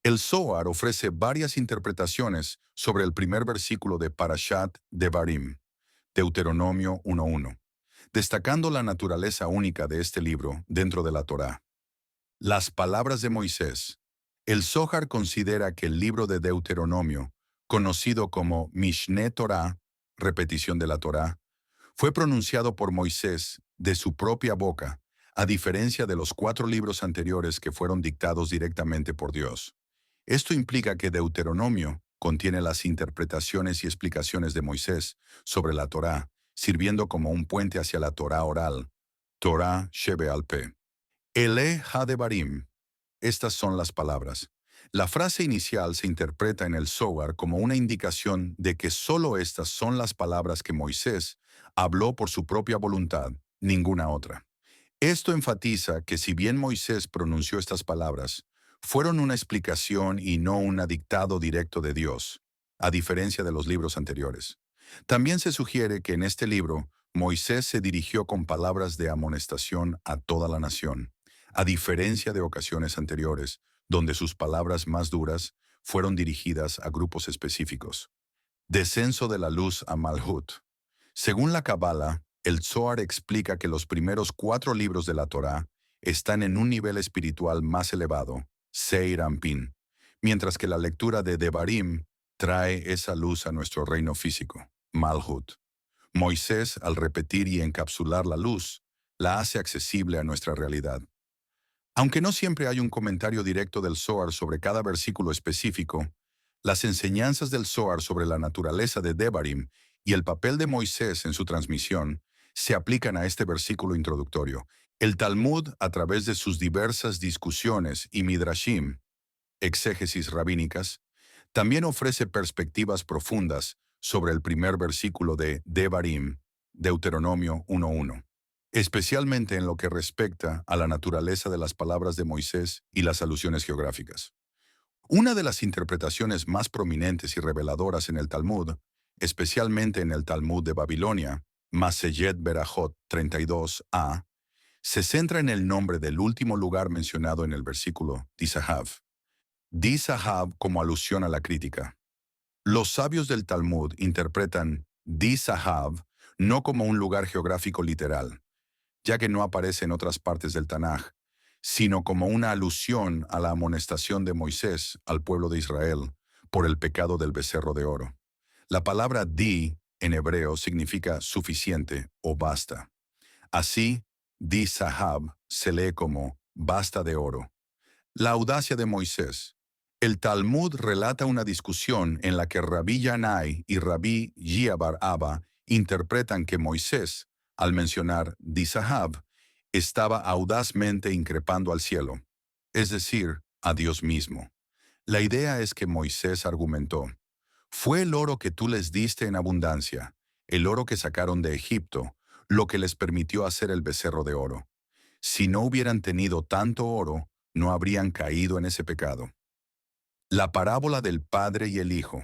El Zohar ofrece varias interpretaciones sobre el primer versículo de Parashat Devarim, Deuteronomio 1:1, destacando la naturaleza única de este libro dentro de la Torá. Las palabras de Moisés. El Zohar considera que el libro de Deuteronomio, conocido como Mishneh Torah, repetición de la Torá, fue pronunciado por Moisés de su propia boca, a diferencia de los 4 libros anteriores que fueron dictados directamente por Dios. Esto implica que Deuteronomio contiene las interpretaciones y explicaciones de Moisés sobre la Torá, sirviendo como un puente hacia la Torá oral, Torah Shebe P. Ele Hadebarim. Estas son las palabras. La frase inicial se interpreta en el Zohar como una indicación de que solo estas son las palabras que Moisés habló por su propia voluntad, ninguna otra. Esto enfatiza que si bien Moisés pronunció estas palabras, fueron una explicación y no un dictado directo de Dios, a diferencia de los libros anteriores. También se sugiere que en este libro, Moisés se dirigió con palabras de amonestación a toda la nación, a diferencia de ocasiones anteriores, donde sus palabras más duras fueron dirigidas a grupos específicos. Descenso de la luz a Malhut. Según la Kabbalah, el Zohar explica que los primeros 4 libros de la Torá están en un nivel espiritual más elevado, Seir Anpin, mientras que la lectura de Devarim trae esa luz a nuestro reino físico, Malhut. Moisés, al repetir y encapsular la luz, la hace accesible a nuestra realidad. Aunque no siempre hay un comentario directo del Zohar sobre cada versículo específico, las enseñanzas del Zohar sobre la naturaleza de Devarim y el papel de Moisés en su transmisión se aplican a este versículo introductorio. El Talmud, a través de sus diversas discusiones y midrashim, exégesis rabínicas, también ofrece perspectivas profundas sobre el primer versículo de Devarim, Deuteronomio 1:1, especialmente en lo que respecta a la naturaleza de las palabras de Moisés y las alusiones geográficas. Una de las interpretaciones más prominentes y reveladoras en el Talmud, especialmente en el Talmud de Babilonia, Maseyet Berajot 32a, se centra en el nombre del último lugar mencionado en el versículo, Disahav. Disahav como alusión a la crítica. Los sabios del Talmud interpretan Disahav no como un lugar geográfico literal, ya que no aparece en otras partes del Tanaj, sino como una alusión a la amonestación de Moisés al pueblo de Israel por el pecado del becerro de oro. La palabra di en hebreo significa suficiente o basta. Así, di sahab se lee como basta de oro. La audacia de Moisés. El Talmud relata una discusión en la que Rabí Yanai y Rabí Yiabar Abba interpretan que Moisés, al mencionar Disahab, estaba audazmente increpando al cielo, es decir, a Dios mismo. La idea es que Moisés argumentó, fue el oro que tú les diste en abundancia, el oro que sacaron de Egipto, lo que les permitió hacer el becerro de oro. Si no hubieran tenido tanto oro, no habrían caído en ese pecado. La parábola del padre y el hijo.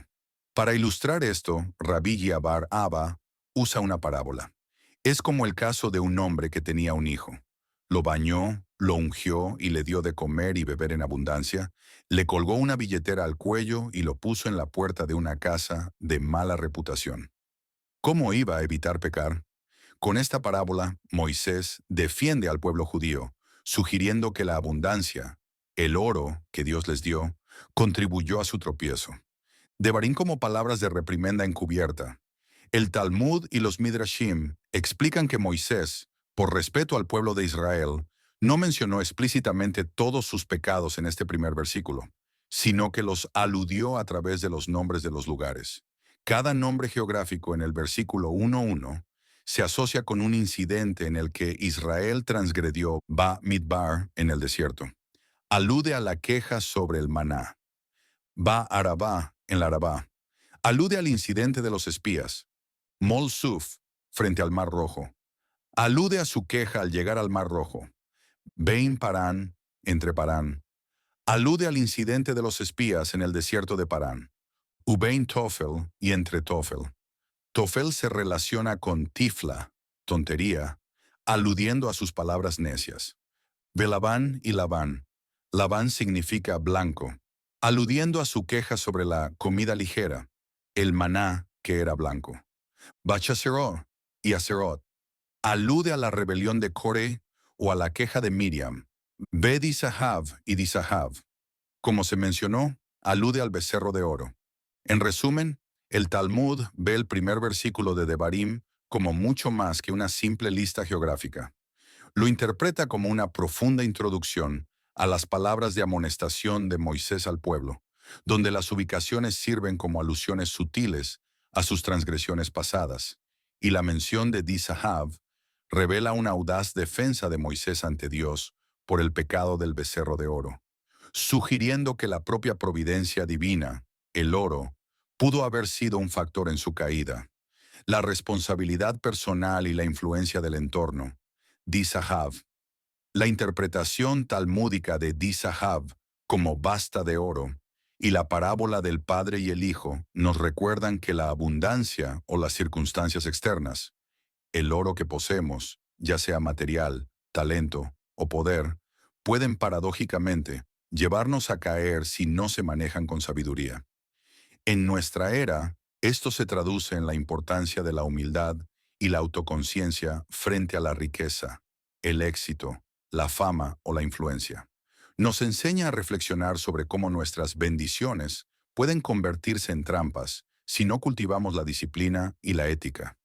Para ilustrar esto, Rabí Yabar Abba usa una parábola. Es como el caso de un hombre que tenía un hijo. Lo bañó, lo ungió y le dio de comer y beber en abundancia, le colgó una billetera al cuello y lo puso en la puerta de una casa de mala reputación. ¿Cómo iba a evitar pecar? Con esta parábola, Moisés defiende al pueblo judío, sugiriendo que la abundancia, el oro que Dios les dio, contribuyó a su tropiezo. Devarim como palabras de reprimenda encubierta. El Talmud y los Midrashim explican que Moisés, por respeto al pueblo de Israel, no mencionó explícitamente todos sus pecados en este primer versículo, sino que los aludió a través de los nombres de los lugares. Cada nombre geográfico en el versículo 1:1 se asocia con un incidente en el que Israel transgredió Ba Midbar en el desierto. Alude a la queja sobre el maná. Ba Arabá en la Arabá. Alude al incidente de los espías. Mol Suf frente al Mar Rojo. Alude a su queja al llegar al Mar Rojo. Bein Parán entre Parán. Alude al incidente de los espías en el desierto de Parán. Ubein Tofel y entre Tofel. Tofel se relaciona con tifla, tontería, aludiendo a sus palabras necias. Belabán y Labán. Labán significa blanco. aludiendo a su queja sobre la comida ligera, el maná que era blanco. Bachazeró y Aserot alude a la rebelión de Core o a la queja de Miriam. Be Disahav y Disahav, como se mencionó, alude al becerro de oro. En resumen, el Talmud ve el primer versículo de Devarim como mucho más que una simple lista geográfica. Lo interpreta como una profunda introducción a las palabras de amonestación de Moisés al pueblo, donde las ubicaciones sirven como alusiones sutiles a sus transgresiones pasadas, y la mención de Disahav revela una audaz defensa de Moisés ante Dios por el pecado del becerro de oro, sugiriendo que la propia providencia divina, el oro, pudo haber sido un factor en su caída. La responsabilidad personal y la influencia del entorno. Disahav. La interpretación talmúdica de Disahav como basta de oro y la parábola del padre y el hijo nos recuerdan que la abundancia o las circunstancias externas, el oro que poseemos, ya sea material, talento o poder, pueden paradójicamente llevarnos a caer si no se manejan con sabiduría. En nuestra era, esto se traduce en la importancia de la humildad y la autoconciencia frente a la riqueza, el éxito, la fama o la influencia. Nos enseña a reflexionar sobre cómo nuestras bendiciones pueden convertirse en trampas si no cultivamos la disciplina y la ética.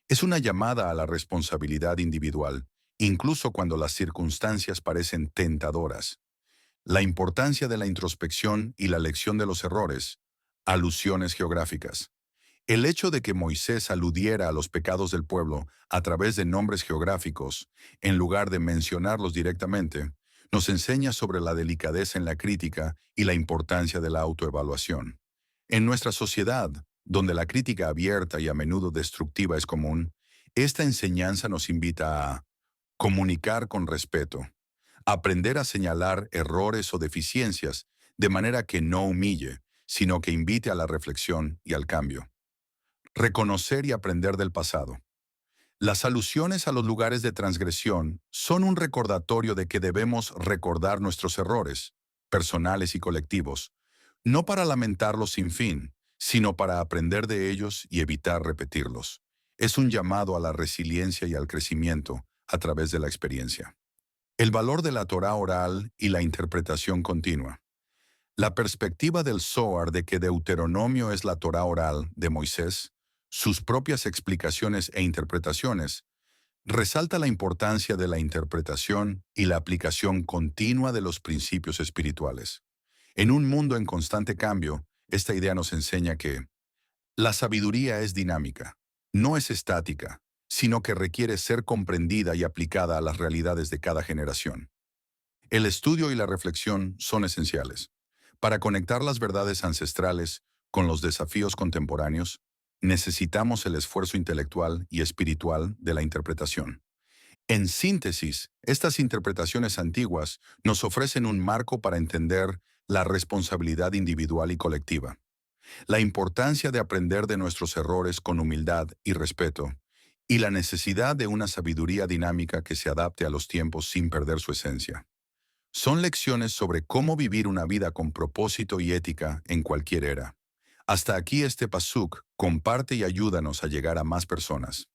Es una llamada a la responsabilidad individual, incluso cuando las circunstancias parecen tentadoras. La importancia de la introspección y la lección de los errores. Alusiones geográficas. El hecho de que Moisés aludiera a los pecados del pueblo a través de nombres geográficos, en lugar de mencionarlos directamente, nos enseña sobre la delicadeza en la crítica y la importancia de la autoevaluación. En nuestra sociedad, donde la crítica abierta y a menudo destructiva es común, esta enseñanza nos invita a comunicar con respeto, aprender a señalar errores o deficiencias de manera que no humille, sino que invite a la reflexión y al cambio. Reconocer y aprender del pasado. Las alusiones a los lugares de transgresión son un recordatorio de que debemos recordar nuestros errores, personales y colectivos, no para lamentarlos sin fin, sino para aprender de ellos y evitar repetirlos. Es un llamado a la resiliencia y al crecimiento a través de la experiencia. El valor de la Torá oral y la interpretación continua. La perspectiva del Zohar de que Deuteronomio es la Torá oral de Moisés, sus propias explicaciones e interpretaciones, resalta la importancia de la interpretación y la aplicación continua de los principios espirituales. En un mundo en constante cambio, esta idea nos enseña que la sabiduría es dinámica, no es estática, sino que requiere ser comprendida y aplicada a las realidades de cada generación. El estudio y la reflexión son esenciales. Para conectar las verdades ancestrales con los desafíos contemporáneos, necesitamos el esfuerzo intelectual y espiritual de la interpretación. En síntesis, estas interpretaciones antiguas nos ofrecen un marco para entender la responsabilidad individual y colectiva, la importancia de aprender de nuestros errores con humildad y respeto, y la necesidad de una sabiduría dinámica que se adapte a los tiempos sin perder su esencia. Son lecciones sobre cómo vivir una vida con propósito y ética en cualquier era. Hasta aquí este pasuk, comparte y ayúdanos a llegar a más personas.